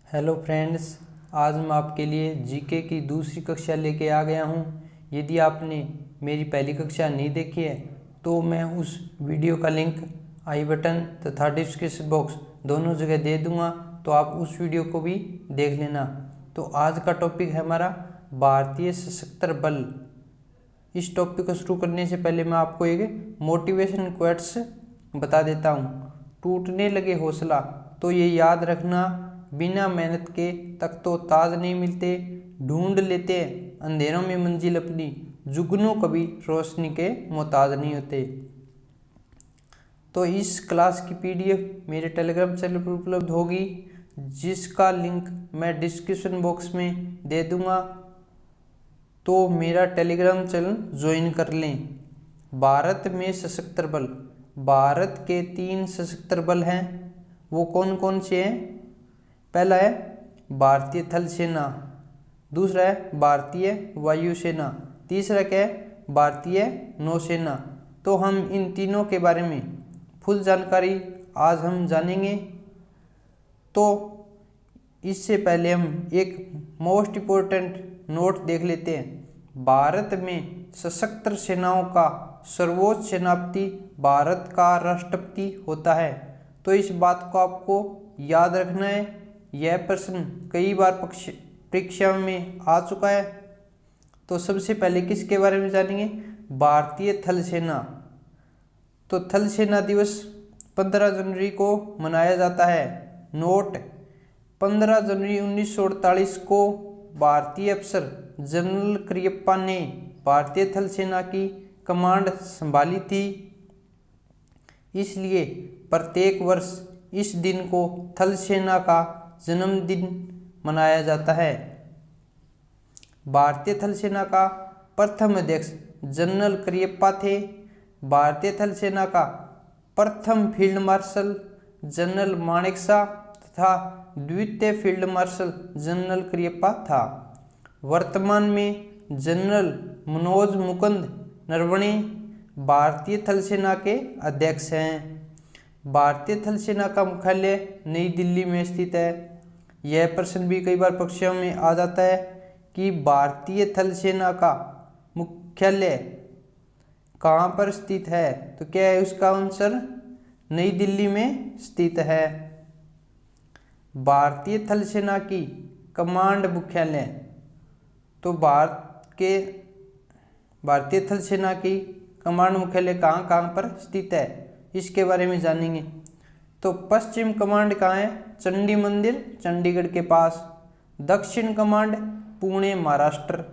Hello friends, आज मैं आपके लिए जीके की दूसरी कक्षा लेके आ गया हूँ। यदि आपने मेरी पहली कक्षा नहीं देखी है तो मैं उस वीडियो का लिंक आई बटन तथा डिस्क्रिप्शन बॉक्स दोनों जगह दे दूँगा, तो आप उस वीडियो को भी देख लेना। तो आज का टॉपिक है हमारा भारतीय सशस्त्र बल। इस टॉपिक को शुरू करने से पहले मैं आपको एक मोटिवेशन क्वेट्स बता देता हूँ। टूटने लगे हौसला तो ये याद रखना, बिना मेहनत के तक तो ताज नहीं मिलते। ढूंढ लेते अंधेरों में मंजिल अपनी, जुगनू कभी रोशनी के मोहताज नहीं होते। तो इस क्लास की पीडीएफ मेरे टेलीग्राम चैनल पर उपलब्ध होगी, जिसका लिंक मैं डिस्क्रिप्शन बॉक्स में दे दूंगा। तो मेरा टेलीग्राम चैनल ज्वाइन कर लें। भारत में सशस्त्र बल, भारत के 3 सशस्त्र बल हैं। वो कौन कौन से हैं? पहला है भारतीय थल सेना, दूसरा है भारतीय वायुसेना, तीसरा क्या है? भारतीय नौसेना। तो हम इन तीनों के बारे में फुल जानकारी आज हम जानेंगे। तो इससे पहले हम एक मोस्ट इम्पोर्टेंट नोट देख लेते हैं। भारत में सशस्त्र सेनाओं का सर्वोच्च सेनापति भारत का राष्ट्रपति होता है। तो इस बात को आपको याद रखना है। यह प्रश्न कई बार परीक्षा में आ चुका है। तो सबसे पहले किसके बारे में जानेंगे? भारतीय थल सेना। तो थल सेना दिवस 15 जनवरी को मनाया जाता है। नोट: 15 जनवरी 1948 को भारतीय अफसर जनरल करियप्पा ने भारतीय थल सेना की कमांड संभाली थी। इसलिए प्रत्येक वर्ष इस दिन को थल सेना का जन्मदिन मनाया जाता है। भारतीय थल सेना का प्रथम अध्यक्ष जनरल करियप्पा थे। भारतीय थल सेना का प्रथम फील्ड मार्शल जनरल मानेकशॉ तथा द्वितीय फील्ड मार्शल जनरल करियप्पा था। वर्तमान में जनरल मनोज मुकुंद नरवणे भारतीय थल सेना के अध्यक्ष हैं। भारतीय थल सेना का मुख्यालय नई दिल्ली में स्थित है। यह प्रश्न भी कई बार परीक्षाओं में आ जाता है कि भारतीय थल सेना का मुख्यालय कहाँ पर स्थित है? तो क्या है उसका आंसर? नई दिल्ली में स्थित है। भारतीय थल सेना की कमांड मुख्यालय, तो भारतीय थल सेना की कमांड मुख्यालय कहाँ कहाँ पर स्थित है, इसके बारे में जानेंगे। तो पश्चिम कमांड कहाँ है? चंडी मंदिर चंडीगढ़ के पास। दक्षिण कमांड पुणे महाराष्ट्र।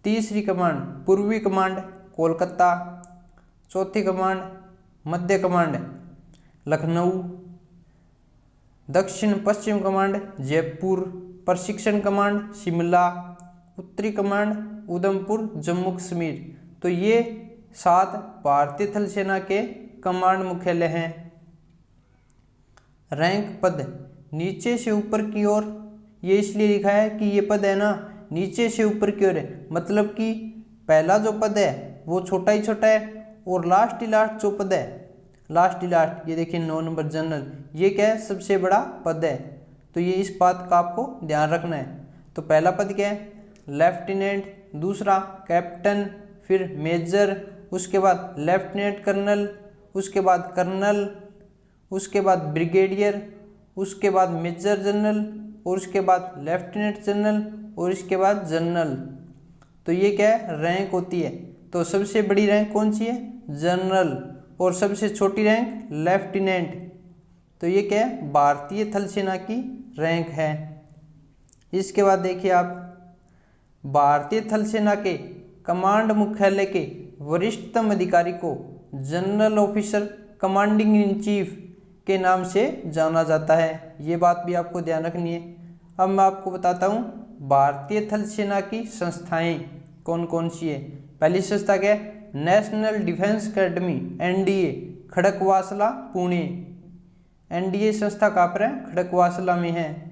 तीसरी कमांड पूर्वी कमांड कोलकाता। चौथी कमांड मध्य कमांड लखनऊ। दक्षिण पश्चिम कमांड जयपुर। प्रशिक्षण कमांड शिमला। उत्तरी कमांड उधमपुर जम्मू कश्मीर। तो ये 7 भारतीय थल सेना के कमांड मुख्यालय हैं। रैंक पद नीचे से ऊपर की ओर, ये इसलिए लिखा है कि ये पद है ना नीचे से ऊपर की ओर है, मतलब कि पहला जो पद है वो छोटा ही छोटा है, और लास्ट ही लास्ट जो पद है, लास्ट ही लास्ट, ये देखिए 9 नंबर जनरल, ये क्या है? सबसे बड़ा पद है। तो ये इस बात का आपको ध्यान रखना है। तो पहला पद क्या है? लेफ्टिनेंट। दूसरा कैप्टन, फिर मेजर, उसके बाद लेफ्टिनेंट कर्नल, उसके बाद कर्नल, उसके बाद ब्रिगेडियर, उसके बाद मेजर जनरल, और उसके बाद लेफ्टिनेंट जनरल, और इसके बाद जनरल। तो ये क्या है? रैंक होती है। तो सबसे बड़ी रैंक कौन सी है? जनरल। और सबसे छोटी रैंक लेफ्टिनेंट। तो ये क्या है? भारतीय थल सेना की रैंक है। इसके बाद देखिए आप, भारतीय थल सेना के कमांड मुख्यालय के वरिष्ठतम अधिकारी को general officer commanding in chief के नाम से जाना जाता है। ये बात भी आपको ध्यान रखनी है। अब मैं आपको बताता हूँ भारतीय थल सेना की संस्थाएं कौन कौन सी है। पहली संस्था क्या है? National defence academy NDA, Khadakwasla Pune. NDA संस्था कहाँ पर है? खड़कवासला में है।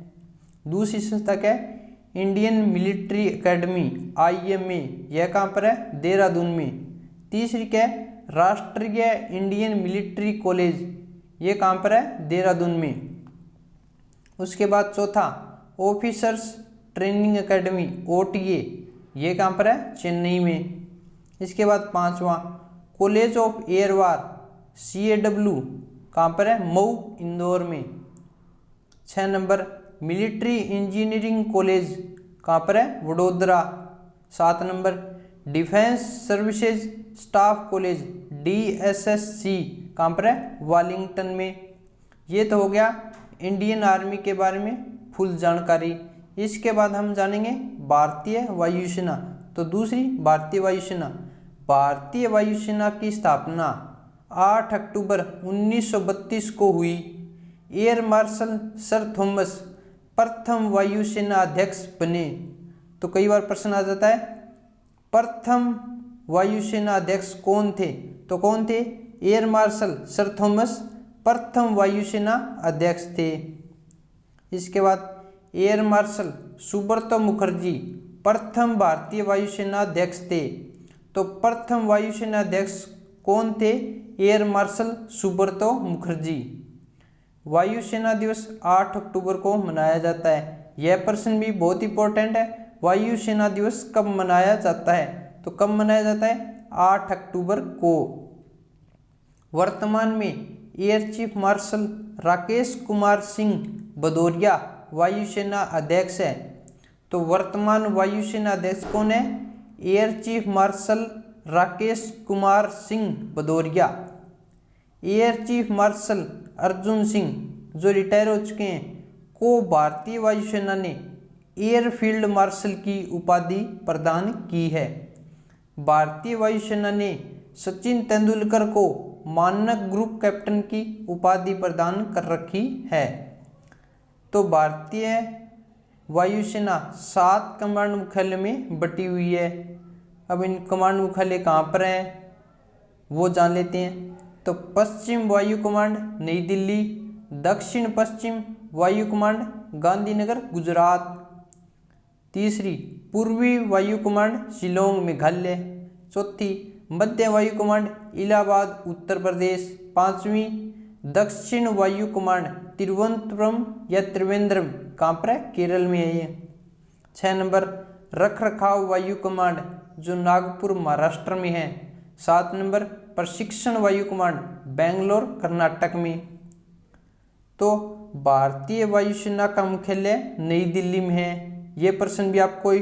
दूसरी संस्था क्या है? इंडियन मिलिट्री एकेडमी आईएमए, यह कहाँ पर है? देहरादून में। तीसरी क्या है? राष्ट्रीय इंडियन मिलिट्री कॉलेज, ये कहाँ पर है? देहरादून में। उसके बाद चौथा ऑफिसर्स ट्रेनिंग एकेडमी OTA, ये कहाँ पर है? चेन्नई में। इसके बाद पांचवा college of air war CAW, कहाँ पर है? मऊ, इंदौर में। 6 नंबर मिलिट्री इंजीनियरिंग कॉलेज, कहाँ पर है? Vadodara. 7 number defence services staff college DSSC, कहाँ पर है? वालिंगटन में। ये तो हो गया इंडियन आर्मी के बारे में फुल जानकारी। इसके बाद हम जानेंगे भारतीय वायुसेना। तो दूसरी भारतीय वायुसेना। भारतीय वायुसेना की स्थापना 8 अक्टूबर 1932 को हुई। एयर मार्शल सर थॉमस प्रथम वायुसेना अध्यक्ष बने। तो कई बार प्रश्न आ जाता है प्रथम वायुसेना अध्यक्ष कौन थे? तो कौन थे? एयर मार्शल सर थॉमस प्रथम वायुसेना अध्यक्ष थे। इसके बाद एयर मार्शल सुब्रतो मुखर्जी प्रथम भारतीय वायुसेना अध्यक्ष थे। तो प्रथम वायुसेना अध्यक्ष कौन थे? Air marshal Subroto Mukherjee. वायुसेना दिवस 8 अक्टूबर को मनाया जाता है। यह प्रश्न भी बहुत इंपॉर्टेंट है। वायुसेना दिवस कब मनाया जाता है? तो कब मनाया जाता है? 8 अक्टूबर को। वर्तमान में air chief marshal Rakesh Kumar Singh Bhadauria वायुसेना अध्यक्ष है। तो वर्तमान वायुसेना अध्यक्ष कौन है? Air chief marshal Rakesh Kumar Singh Bhadauria. Air chief marshal Arjun Singh जो रिटायर हो चुके हैं को भारतीय वायुसेना ने एयर फील्ड मार्शल की उपाधि प्रदान की है। भारतीय वायुसेना ने सचिन तेंदुलकर को मानक ग्रुप कैप्टन की उपाधि प्रदान कर रखी है। तो भारतीय वायुसेना 7 कमांड मुख्यालय में बटी हुई है। अब इन कमांड मुख्यालय कहाँ पर हैं वो जान लेते हैं। तो पश्चिम वायु कमांड नई दिल्ली, दक्षिण पश्चिम वायु कमांड गांधीनगर गुजरात। तीसरी पूर्वी वायु कमांड शिलोंग मेघालय। चौथी मध्य वायु कमांड इलाहाबाद उत्तर प्रदेश। 5वीं दक्षिण वायु कमांड तिरुवनंतपुरम या त्रिवेंद्रम, कहाँ पर है? केरल में है ये। 6 नंबर रख रखाव वायु कमांड जो नागपुर महाराष्ट्र में है। 7 नंबर प्रशिक्षण वायु कमांड बेंगलोर कर्नाटक में। तो भारतीय वायुसेना का मुख्यालय नई दिल्ली में है। ये प्रश्न भी आपको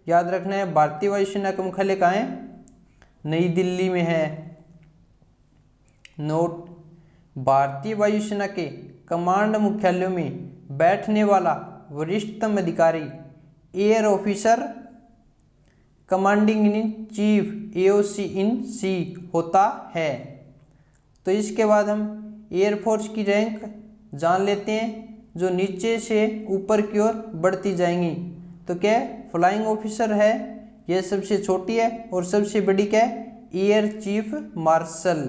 याद रखना है। भारतीय वायुसेना का मुख्यालय कहाँ है? नई दिल्ली में है। नोट भारतीय वायुसेना के कमांड मुख्यालयों में बैठने वाला वरिष्ठतम अधिकारी air officer commanding in chief AOC इन सी होता है। तो इसके बाद हम एयरफोर्स की रैंक जान लेते हैं जो नीचे से ऊपर की ओर बढ़ती जाएंगी। तो क्या है? फ्लाइंग ऑफिसर है, यह सबसे छोटी है, और सबसे बड़ी क्या है? Air chief marshal.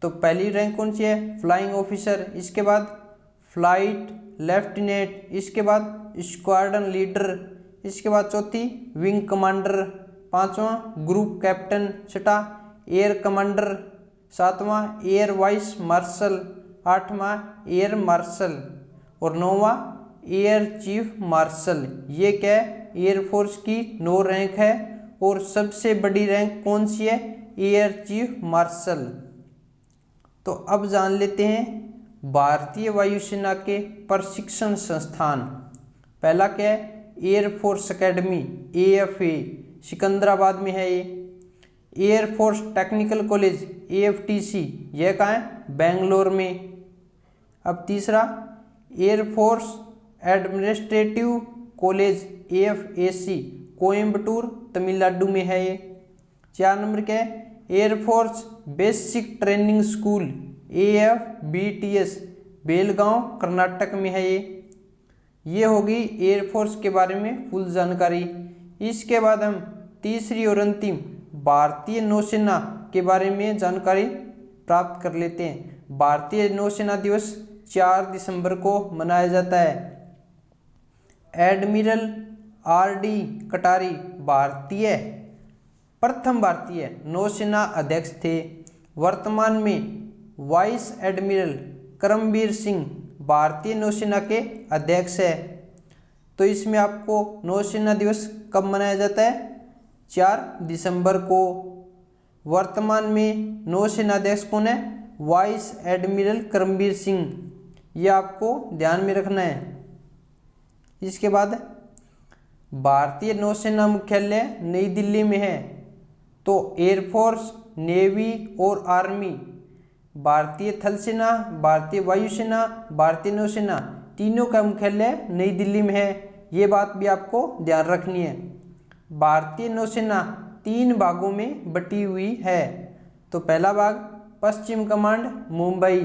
तो पहली रैंक कौन सी है? Flying officer. इसके बाद फ्लाइट लेफ्टिनेंट। इसके बाद स्क्वाड्रन लीडर। इसके बाद चौथी विंग कमांडर। 5वां ग्रुप कैप्टन। 6वां एयर कमांडर। 7वां एयर वाइस मार्शल। 8वां एयर मार्शल और 9वां एयर चीफ मार्शल। ये क्या है? एयरफोर्स की 9 रैंक है और सबसे बड़ी रैंक कौन सी है? Air chief marshal. तो अब जान लेते हैं भारतीय वायुसेना के प्रशिक्षण संस्थान। पहला क्या है? एयरफोर्स एकेडमी AFA सिकंदराबाद में है ये। एयरफोर्स टेक्निकल कॉलेज AFTC, यह कहाँ है? बेंगलोर में। अब तीसरा air force administrative college AFAC Coimbatore Tamil Nadu में है ये। 4 नंबर क्या है? Air force basic training school AFBTS Belgaum Karnataka में है ये होगी एयरफोर्स के बारे में फुल जानकारी। इसके बाद हम तीसरी और अंतिम भारतीय नौसेना के बारे में जानकारी प्राप्त कर लेते हैं। भारतीय नौसेना दिवस 4 दिसंबर को मनाया जाता है। एडमिरल RD कटारी प्रथम भारतीय नौसेना अध्यक्ष थे। वर्तमान में वाइस एडमिरल करमबीर सिंह भारतीय नौसेना के अध्यक्ष है। तो इसमें आपको नौसेना दिवस कब मनाया जाता है? 4 दिसंबर को। वर्तमान में नौसेना अध्यक्ष कौन है? Vice admiral Karambir Singh. ये आपको ध्यान में रखना है। इसके बाद भारतीय नौसेना मुख्यालय नई दिल्ली में है। तो एयरफोर्स, नेवी और आर्मी, भारतीय थल सेना, भारतीय वायुसेना, भारतीय नौसेना, तीनों का मुख्यालय नई दिल्ली में है। ये बात भी आपको ध्यान रखनी है। भारतीय नौसेना 3 भागों में बटी हुई है। तो पहला भाग पश्चिम कमांड मुंबई,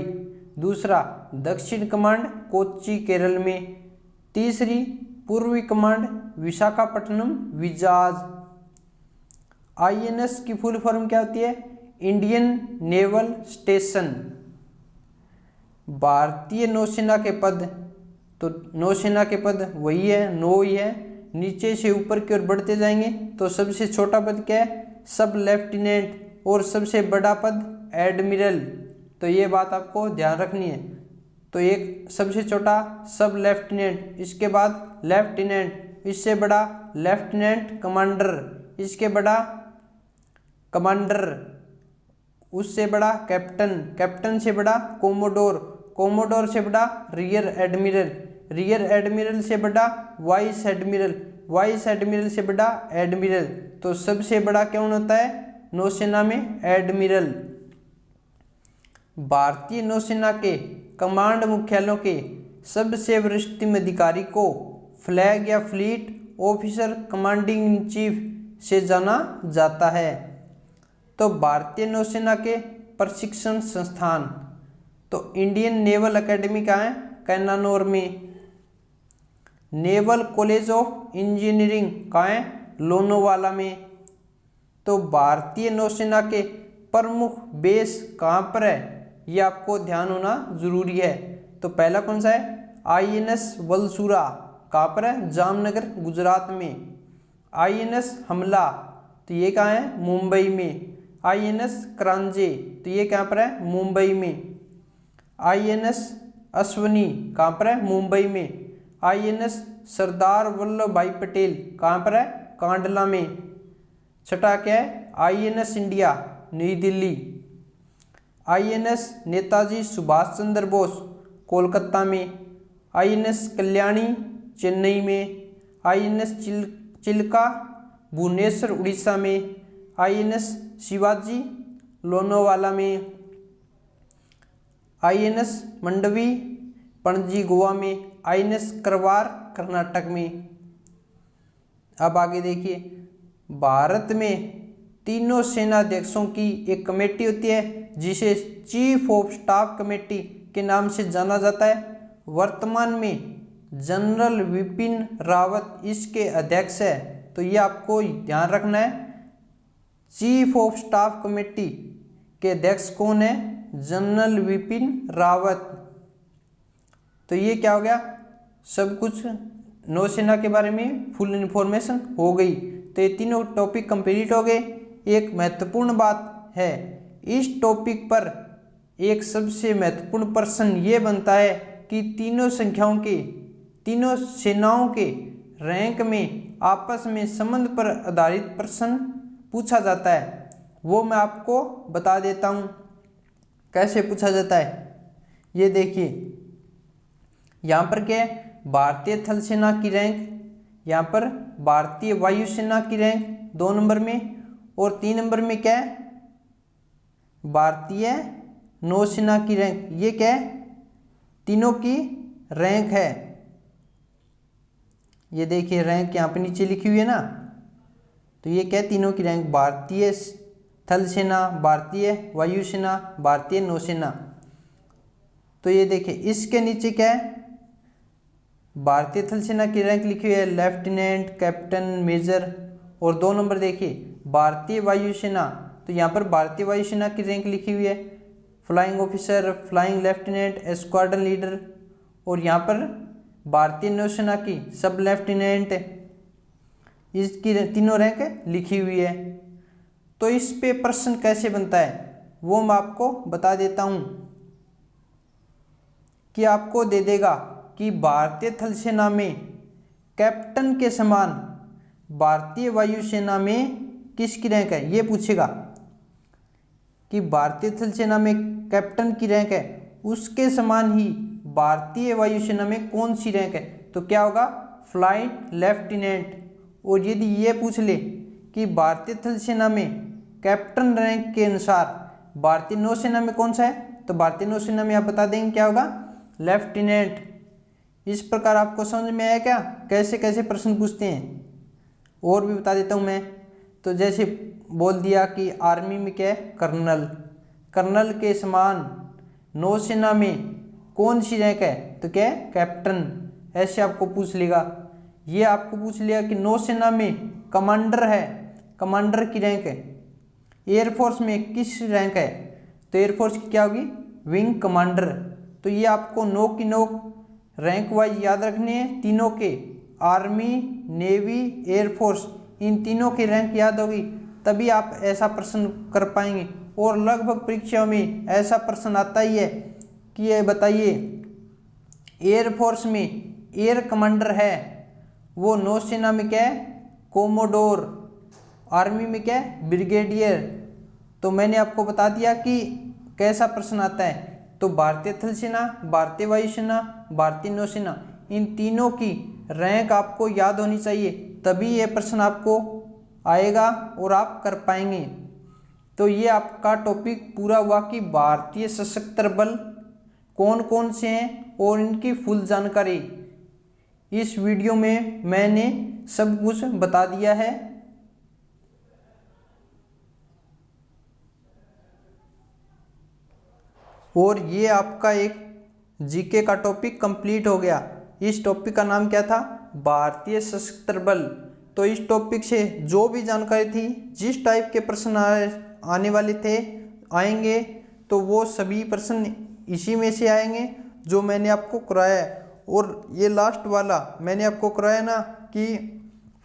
दूसरा दक्षिण कमांड कोच्चि केरल में, तीसरी पूर्वी कमांड विशाखापट्टनम विजाज। INS की फुल फॉर्म क्या होती है? Indian naval station. भारतीय नौसेना के पद, तो नौसेना के पद वही है, 9 ही है। नीचे से ऊपर की ओर बढ़ते जाएंगे तो सबसे छोटा पद क्या है? सब लेफ्टिनेंट। और सबसे बड़ा पद एडमिरल। तो ये बात आपको ध्यान रखनी है। तो एक सबसे छोटा सब लेफ्टिनेंट, इसके बाद लेफ्टिनेंट, इससे बड़ा लेफ्टिनेंट कमांडर, इसके बड़ा कमांडर, उससे बड़ा कैप्टन, कैप्टन से बड़ा कोमोडोर, कोमोडोर से बड़ा रियर एडमिरल, रियर एडमिरल से बड़ा वाइस एडमिरल, वाइस एडमिरल से बड़ा एडमिरल। तो सबसे बड़ा कौन होता है नौसेना में? एडमिरल। भारतीय नौसेना के कमांड मुख्यालयों के सबसे वरिष्ठ अधिकारी को फ्लैग या fleet officer commanding in chief से जाना जाता है। तो भारतीय नौसेना के प्रशिक्षण संस्थान, तो इंडियन नेवल एकेडमी कहाँ है? कैनानौर में। नेवल कॉलेज ऑफ इंजीनियरिंग कहाँ है? लोनावाला में। तो भारतीय नौसेना के प्रमुख बेस कहाँ पर है? ये आपको ध्यान होना जरूरी है। तो पहला कौन सा है? INS वलसुरा, कहाँ पर है? जामनगर गुजरात में। INS हमला, तो ये कहाँ है? मुंबई में। INS क्रांजे, तो ये कहाँ पर है? मुंबई में। INS अश्वनी कहाँ पर है? मुंबई में। INS सरदार वल्लभ भाई पटेल कहाँ पर है? कांडला में। छठा क्या है? INS इंडिया नई दिल्ली। INS नेताजी सुभाष चंद्र बोस कोलकाता में। INS कल्याणी चेन्नई में। INS चिल्का भुवनेश्वर उड़ीसा में। INS शिवाजी लोनावाला में। INS मंडवी पणजी गोवा में। INS करवार कर्नाटक में। अब आगे देखिए, भारत में तीनों सेनाध्यक्षों की एक कमेटी होती है जिसे चीफ ऑफ स्टाफ कमेटी के नाम से जाना जाता है। वर्तमान में जनरल विपिन रावत इसके अध्यक्ष है। तो ये आपको ध्यान रखना है, चीफ ऑफ स्टाफ कमेटी के अध्यक्ष कौन है? जनरल विपिन रावत। तो ये क्या हो गया? सब कुछ नौसेना के बारे में फुल इन्फॉर्मेशन हो गई। तो ये तीनों टॉपिक कंप्लीट हो गए। एक महत्वपूर्ण बात है, इस टॉपिक पर एक सबसे महत्वपूर्ण प्रश्न ये बनता है कि तीनों संख्याओं के, तीनों सेनाओं के रैंक में आपस में संबंध पर आधारित प्रश्न पूछा जाता है। वो मैं आपको बता देता हूँ कैसे पूछा जाता है। ये देखिए, यहाँ पर क्या है? भारतीय थल सेना की रैंक, यहाँ पर भारतीय वायुसेना की रैंक 2 नंबर में, और 3 नंबर में क्या है? भारतीय नौसेना की रैंक। ये क्या है? तीनों की रैंक है। ये देखिए रैंक यहाँ पे नीचे लिखी हुई है ना। तो ये क्या है? तीनों की रैंक, भारतीय थल सेना, भारतीय वायुसेना, भारतीय नौसेना। तो ये देखिए इसके नीचे क्या है? भारतीय थल सेना की रैंक लिखी हुई है लेफ्टिनेंट, कैप्टन, मेजर। और 2 नंबर देखिए भारतीय वायुसेना, तो यहाँ पर भारतीय वायुसेना की रैंक लिखी हुई है flying officer, flying lieutenant, squadron leader. और यहाँ पर भारतीय नौसेना की सब लेफ्टिनेंट, इसकी तीनों रैंक लिखी हुई है। तो इस पे प्रश्न कैसे बनता है वो मैं आपको बता देता हूँ। कि आपको दे देगा कि भारतीय थल सेना में कैप्टन के समान भारतीय वायुसेना में किसकी रैंक है, ये पूछेगा कि भारतीय थल सेना में कैप्टन की रैंक है उसके समान ही भारतीय वायुसेना में कौन सी रैंक है, तो क्या होगा, फ्लाइट लेफ्टिनेंट। और यदि ये पूछ ले कि भारतीय थल सेना में कैप्टन रैंक के अनुसार भारतीय नौसेना में कौन सा है, तो भारतीय नौसेना में आप बता देंगे क्या होगा, लेफ्टिनेंट। इस प्रकार आपको समझ में आया क्या कैसे कैसे प्रश्न पूछते हैं। और भी बता देता हूँ मैं, तो जैसे बोल दिया कि आर्मी में क्या है, कर्नल, कर्नल के समान नौसेना में कौन सी रैंक है, तो क्या है, कैप्टन। ऐसे आपको पूछ लेगा। ये आपको पूछ लिया कि नौसेना में कमांडर है, कमांडर की रैंक है। एयरफोर्स में किस रैंक है, तो एयरफोर्स की क्या होगी, विंग कमांडर। तो ये आपको नौ की नौ रैंक वाइज याद रखने हैं तीनों के, आर्मी, नेवी, एयरफोर्स, इन तीनों की रैंक याद होगी तभी आप ऐसा प्रश्न कर पाएंगे। और लगभग परीक्षाओं में ऐसा प्रश्न आता ही है कि ये बताइए एयरफोर्स में एयर कमांडर है वो नौसेना में क्या है, कोमोडोर, आर्मी में क्या है, ब्रिगेडियर। तो मैंने आपको बता दिया कि कैसा प्रश्न आता है। तो भारतीय थल सेना, भारतीय वायुसेना, भारतीय नौसेना, इन तीनों की रैंक आपको याद होनी चाहिए तभी ये प्रश्न आपको आएगा और आप कर पाएंगे। तो ये आपका टॉपिक पूरा हुआ कि भारतीय सशस्त्र बल कौन कौन से हैं और इनकी फुल जानकारी इस वीडियो में मैंने सब कुछ बता दिया है। और ये आपका एक जीके का टॉपिक कंप्लीट हो गया। इस टॉपिक का नाम क्या था, भारतीय सशस्त्र बल। तो इस टॉपिक से जो भी जानकारी थी, जिस टाइप के प्रश्न आने वाले थे आएंगे, तो वो सभी प्रश्न इसी में से आएंगे जो मैंने आपको कराया है। और ये लास्ट वाला मैंने आपको कराया ना कि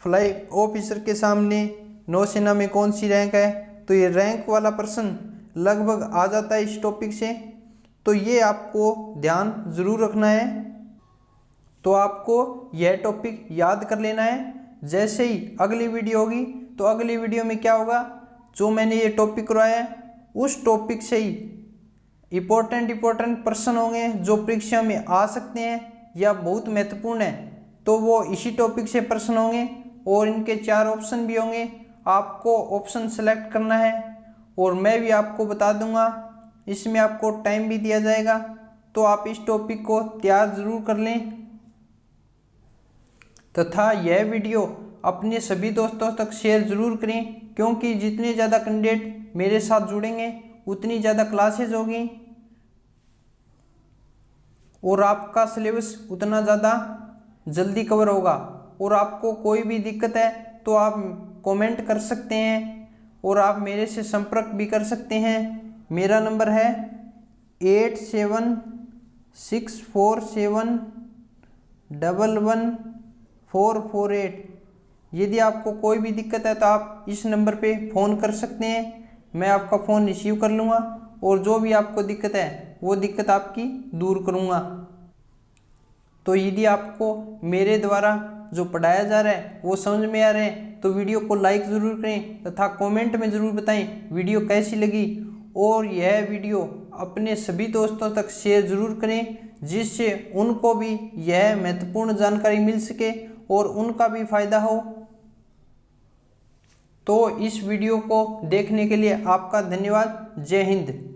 फ्लाइट ऑफिसर के सामने नौसेना में कौन सी रैंक है, तो ये रैंक वाला प्रश्न लगभग आ जाता है इस टॉपिक से। तो ये आपको ध्यान ज़रूर रखना है। तो आपको यह टॉपिक याद कर लेना है। जैसे ही अगली वीडियो होगी तो अगली वीडियो में क्या होगा, जो मैंने ये टॉपिक करवाया है उस टॉपिक से ही इम्पोर्टेंट प्रश्न होंगे जो परीक्षा में आ सकते हैं या बहुत महत्वपूर्ण है, तो वो इसी टॉपिक से प्रश्न होंगे। और इनके 4 ऑप्शन भी होंगे, आपको ऑप्शन सेलेक्ट करना है और मैं भी आपको बता दूंगा, इसमें आपको टाइम भी दिया जाएगा। तो आप इस टॉपिक को तैयार ज़रूर कर लें तथा यह वीडियो अपने सभी दोस्तों तक शेयर ज़रूर करें, क्योंकि जितने ज़्यादा कैंडिडेट मेरे साथ जुड़ेंगे उतनी ज़्यादा क्लासेज होगी और आपका सिलेबस उतना ज़्यादा जल्दी कवर होगा। और आपको कोई भी दिक्कत है तो आप कमेंट कर सकते हैं और आप मेरे से संपर्क भी कर सकते हैं। मेरा नंबर है 8764711448। यदि आपको कोई भी दिक्कत है तो आप इस नंबर पे फ़ोन कर सकते हैं, मैं आपका फ़ोन रिसीव कर लूँगा और जो भी आपको दिक्कत है वो दिक्कत आपकी दूर करूँगा। तो यदि आपको मेरे द्वारा जो पढ़ाया जा रहा है वो समझ में आ रहे हैं तो वीडियो को लाइक ज़रूर करें तथा कमेंट में ज़रूर बताएं वीडियो कैसी लगी। और यह वीडियो अपने सभी दोस्तों तक शेयर ज़रूर करें जिससे उनको भी यह महत्वपूर्ण जानकारी मिल सके और उनका भी फायदा हो। तो इस वीडियो को देखने के लिए आपका धन्यवाद। जय हिंद।